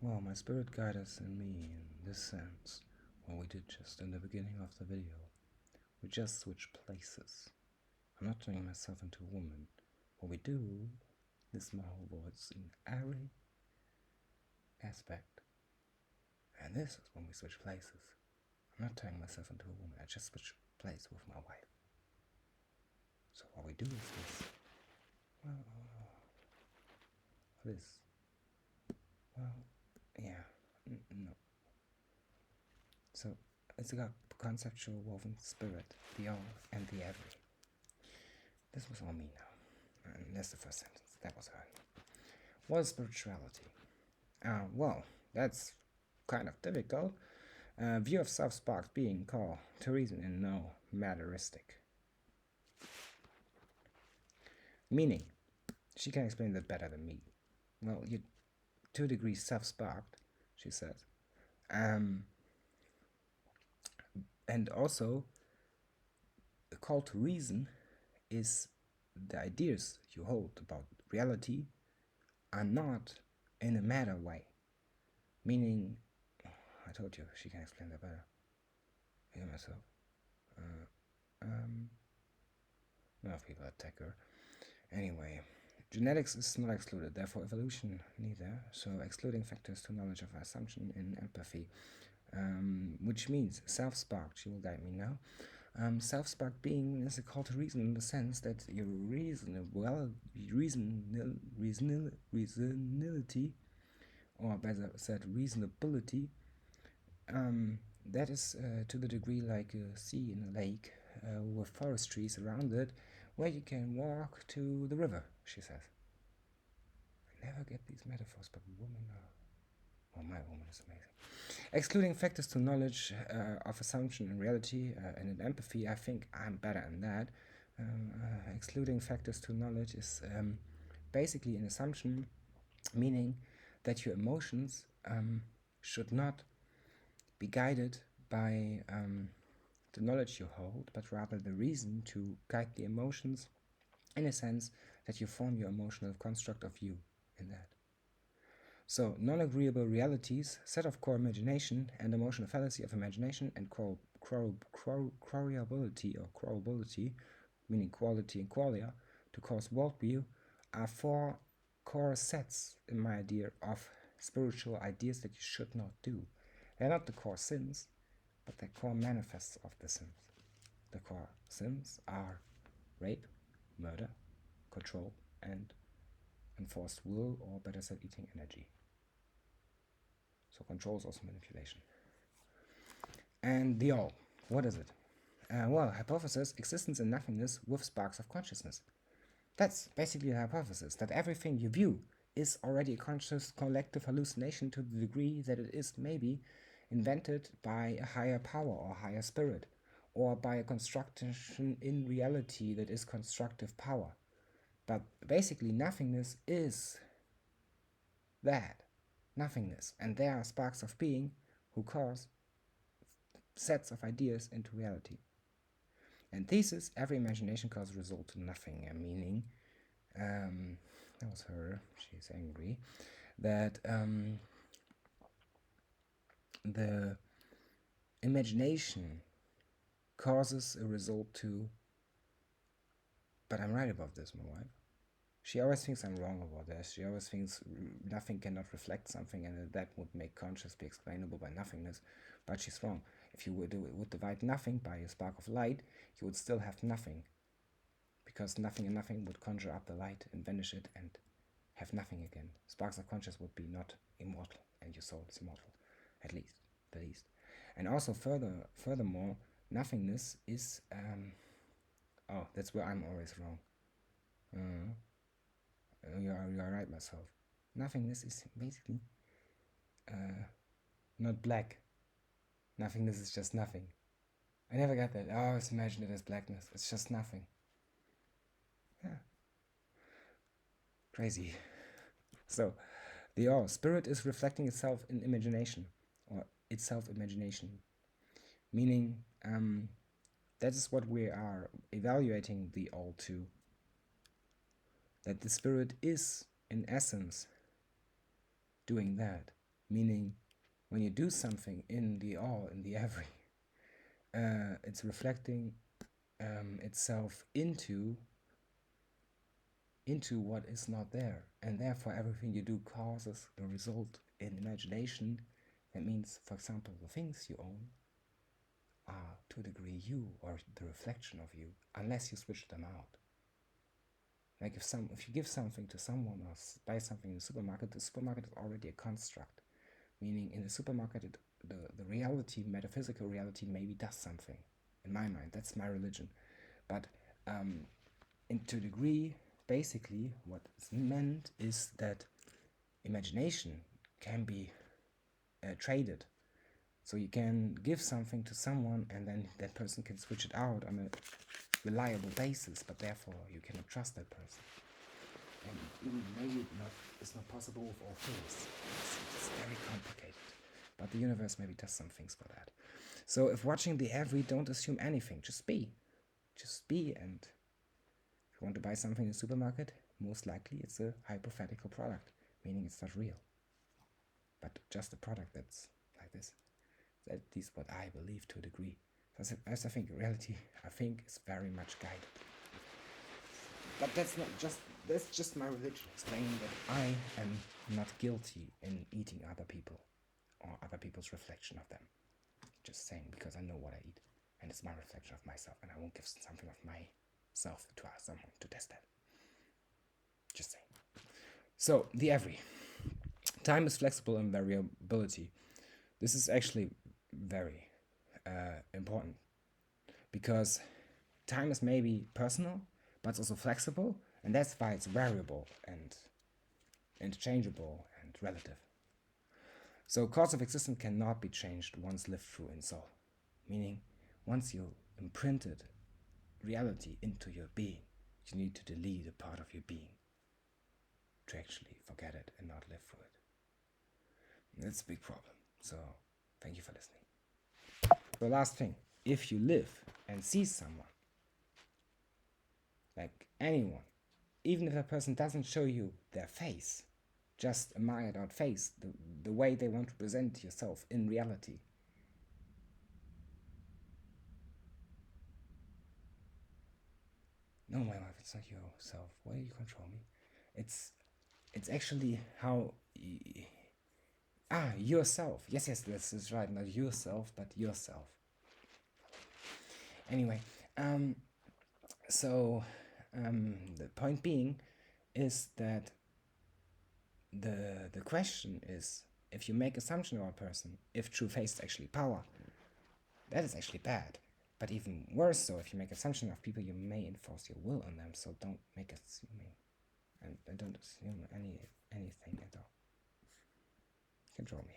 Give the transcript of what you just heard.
Well, my spirit guides in me in this sense, what we did just in the beginning of the video. We just switch places. I'm not turning myself into a woman. What we do is my whole voice in every aspect. And this is when we switch places. I'm not turning myself into a woman, I just switch place with my wife. So what we do is this. No. So it's a conceptual woven spirit, the all and the every. This was all me now. And that's the first sentence. That was her. What is spirituality? Well, that's kind of difficult. View of self-sparked being called to reason and no matteristic. Meaning, she can explain that better than me. Well, you're to a degree self-sparked, she says. And also, the call to reason is the ideas you hold about reality are not in a matter way. Meaning, I told you, she can explain that better. I hear myself. Enough people attack her. Anyway, genetics is not excluded, therefore evolution neither. So excluding factors to knowledge of assumption in empathy, which means self-sparked. She will guide me now. Self-sparked being is a call to reason in the sense that your reasonability, or better said, reasonability, that is to the degree like a sea in a lake with forest trees around it, where you can walk to the river, she says. I never get these metaphors, but women are... Well, my woman is amazing. Excluding factors to knowledge of assumption and reality and in empathy, I think I'm better in that. Excluding factors to knowledge is basically an assumption, meaning that your emotions should not be guided by the knowledge you hold, but rather the reason to guide the emotions, in a sense that you form your emotional construct of you in that. So, non-agreeable realities, set of core imagination and emotional fallacy of imagination, and queryability or queryability, meaning quality and qualia, to cause worldview, are four core sets, in my idea, of spiritual ideas that you should not do. They're not the core sins, but they're core manifests of the sins. The core sins are rape, murder, control, and enforced will, or better said, eating energy. So control is also manipulation. And the all, what is it? Well, hypothesis, existence in nothingness with sparks of consciousness. That's basically the hypothesis, that everything you view is already a conscious collective hallucination to the degree that it is maybe invented by a higher power or higher spirit, or by a construction in reality that is constructive power. But basically nothingness is that, nothingness, and there are sparks of being who cause sets of ideas into reality. And thesis, every imagination causes result to nothing, meaning, that was her, she's angry, that the imagination causes a result to, but I'm right about this, my wife. She always thinks I'm wrong about this. She always thinks nothing cannot reflect something and that would make conscious be explainable by nothingness, but she's wrong. If you would divide nothing by a spark of light, you would still have nothing, because nothing and nothing would conjure up the light and vanish it and have nothing again. Sparks of consciousness would be not immortal, and your soul is immortal, at least, the least. And also furthermore, nothingness is, oh, that's where I'm always wrong. You are right, myself. Nothingness is basically not black. Nothingness is just nothing. I never got that. I always imagined it as blackness. It's just nothing. Yeah. Crazy. So, the all. Spirit is reflecting itself in imagination, or itself imagination. Meaning, that is what we are evaluating the all to. That the spirit is, in essence, doing that. meaning when you do something in the all, in the every, it's reflecting itself into what is not there, and therefore everything you do causes the result in imagination. That means, for example, the things you own are to a degree you, or the reflection of you, unless you switch them out. Like if you give something to someone or buy something in the supermarket is already a construct, meaning in the supermarket the reality, metaphysical reality, maybe does something. In my mind, that's my religion. But to a degree, basically, what is meant is that imagination can be traded. So you can give something to someone and then that person can switch it out on a reliable basis, but therefore you cannot trust that person. And maybe it's not possible with all things. It's very complicated. But the universe maybe does some things for that. So if watching the every, don't assume anything. Just be. Just be. And if you want to buy something in the supermarket, most likely it's a hypothetical product, meaning it's not real. But just a product that's like this. That is what I believe to a degree. As I think reality, is very much guided. But that's just my religion, explaining that I am not guilty in eating other people or other people's reflection of them. Just saying, because I know what I eat, and it's my reflection of myself, and I won't give something of myself to someone to test that. Just saying. So, the every. Time is flexible and variability. This is actually very important, because time is maybe personal, but it's also flexible, and that's why it's variable and interchangeable and relative. So cause of existence cannot be changed once lived through in soul, meaning once you imprinted reality into your being, you need to delete a part of your being to actually forget it and not live through it. And that's a big problem. So thank you for listening. The last thing, if you live and see someone, like anyone, even if a person doesn't show you their face, just a mired out face, the way they want to present yourself in reality, no, my life, it's not yourself. Why do you control me? It's actually how yourself. Yes, this is right. Not yourself, but yourself. Anyway, so the point being is that the question is, if you make assumption about a person, if true face is actually power, that is actually bad. But even worse, so if you make assumption of people, you may enforce your will on them. So don't make assuming, and don't assume anything at all. Control me.